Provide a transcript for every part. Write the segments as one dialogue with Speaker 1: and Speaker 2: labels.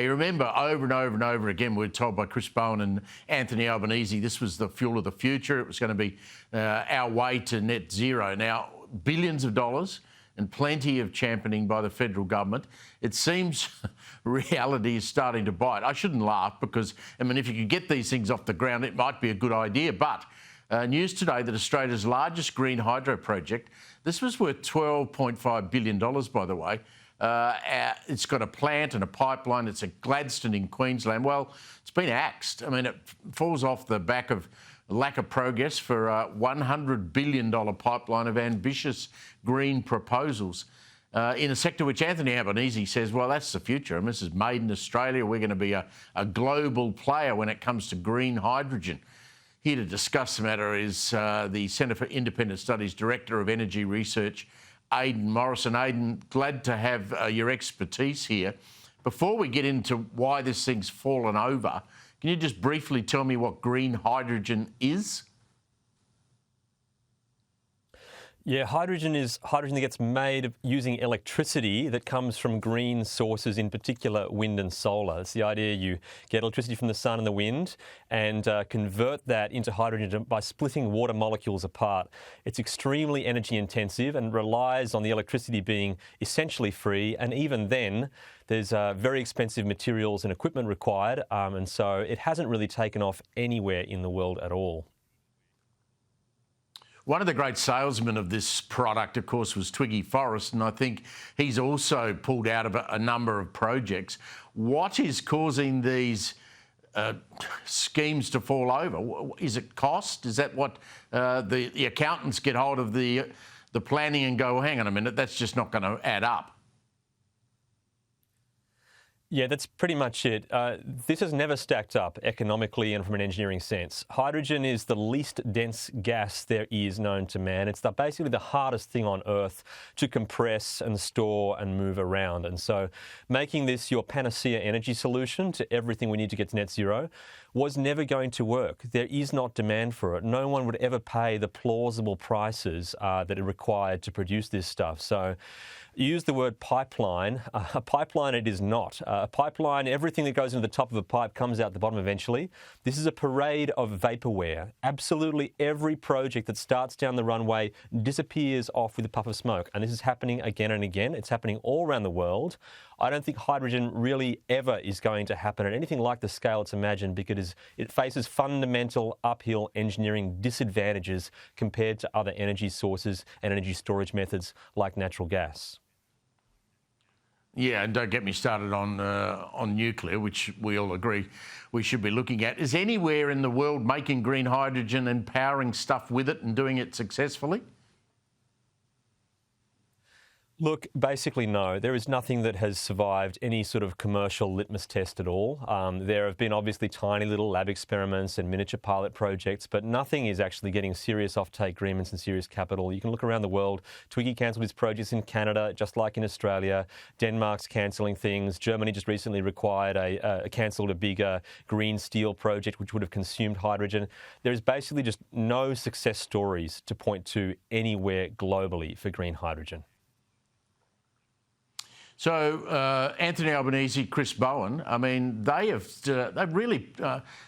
Speaker 1: You remember over and over and over again, we were told by Chris Bowen and Anthony Albanese this was the fuel of the future. It was going to be our way to net zero. Now, billions of dollars and plenty of championing by the federal government. It seems reality is starting to bite. I shouldn't laugh because, I mean, if you could get these things off the ground, it might be a good idea. But news today that Australia's largest green hydro project, this was worth $12.5 billion, by the way. It's got a plant and a pipeline. It's at Gladstone in Queensland. Well, it's been axed. I mean, it falls off the back of lack of progress for a $100 billion pipeline of ambitious green proposals in a sector which Anthony Albanese says, well, that's the future. And this is made in Australia. We're going to be a global player when it comes to green hydrogen. Here to discuss the matter is the Centre for Independent Studies Director of Energy Research, Aidan Morrison. Aidan, glad to have your expertise here. Before we get into why this thing's fallen over, can you just briefly tell me what green hydrogen is?
Speaker 2: Yeah, hydrogen is hydrogen that gets made using electricity that comes from green sources, in particular wind and solar. It's the idea you get electricity from the sun and the wind and convert that into hydrogen by splitting water molecules apart. It's extremely energy intensive and relies on the electricity being essentially free, and even then there's very expensive materials and equipment required, and so it hasn't really taken off anywhere in the world at all.
Speaker 1: One of the great salesmen of this product, of course, was Twiggy Forrest, and I think he's also pulled out of a number of projects. What is causing these schemes to fall over? Is it cost? Is that what the accountants get hold of the planning and go, well, hang on a minute, that's just not going to add up?
Speaker 2: Yeah, that's pretty much it. This has never stacked up economically and from an engineering sense. Hydrogen is the least dense gas there is known to man. It's basically the hardest thing on Earth to compress and store and move around. And so making this your panacea energy solution to everything we need to get to net zero was never going to work. There is not demand for it. No one would ever pay the plausible prices that are required to produce this stuff. So you use the word pipeline. A pipeline it is not. A pipeline, everything that goes into the top of a pipe comes out the bottom eventually. This is a parade of vaporware. Absolutely every project that starts down the runway disappears off with a puff of smoke. And this is happening again and again. It's happening all around the world. I don't think hydrogen really ever is going to happen at anything like the scale it's imagined, because it faces fundamental uphill engineering disadvantages compared to other energy sources and energy storage methods like natural gas.
Speaker 1: Yeah, and don't get me started on nuclear, which we all agree we should be looking at. Is anywhere in the world making green hydrogen and powering stuff with it and doing it successfully?
Speaker 2: Look, basically no. There is nothing that has survived any sort of commercial litmus test at all. There have been obviously tiny little lab experiments and miniature pilot projects, but nothing is actually getting serious offtake agreements and serious capital. You can look around the world. Twiggy cancelled its projects in Canada, just like in Australia. Denmark's cancelling things. Germany just recently cancelled a bigger green steel project which would have consumed hydrogen. There is basically just no success stories to point to anywhere globally for green hydrogen.
Speaker 1: So Anthony Albanese, Chris Bowen, I mean, they've really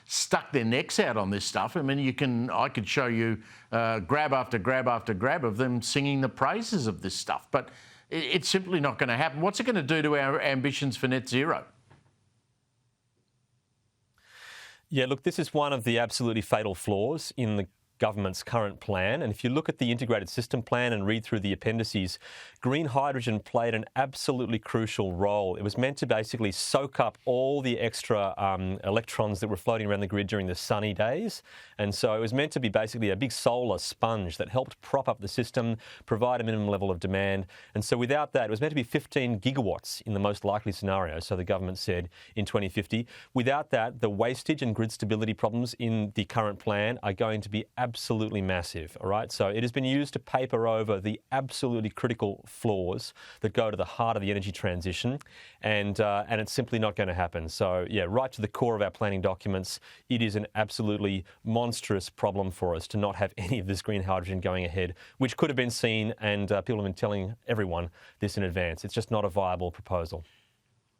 Speaker 1: stuck their necks out on this stuff. I mean, I could show you grab after grab after grab of them singing the praises of this stuff, but it's simply not going to happen. What's it going to do to our ambitions for net zero?
Speaker 2: Yeah, look, this is one of the absolutely fatal flaws in the government's current plan. And if you look at the integrated system plan and read through the appendices, green hydrogen played an absolutely crucial role. It was meant to basically soak up all the extra electrons that were floating around the grid during the sunny days. And so it was meant to be basically a big solar sponge that helped prop up the system, provide a minimum level of demand. And so without that, it was meant to be 15 gigawatts in the most likely scenario, so the government said, in 2050. Without that, the wastage and grid stability problems in the current plan are going to be absolutely massive, all right? So it has been used to paper over the absolutely critical flaws that go to the heart of the energy transition, and it's simply not going to happen. So, yeah, right to the core of our planning documents, it is an absolutely monstrous problem for us to not have any of this green hydrogen going ahead, which could have been seen, and people have been telling everyone this in advance. It's just not a viable proposal.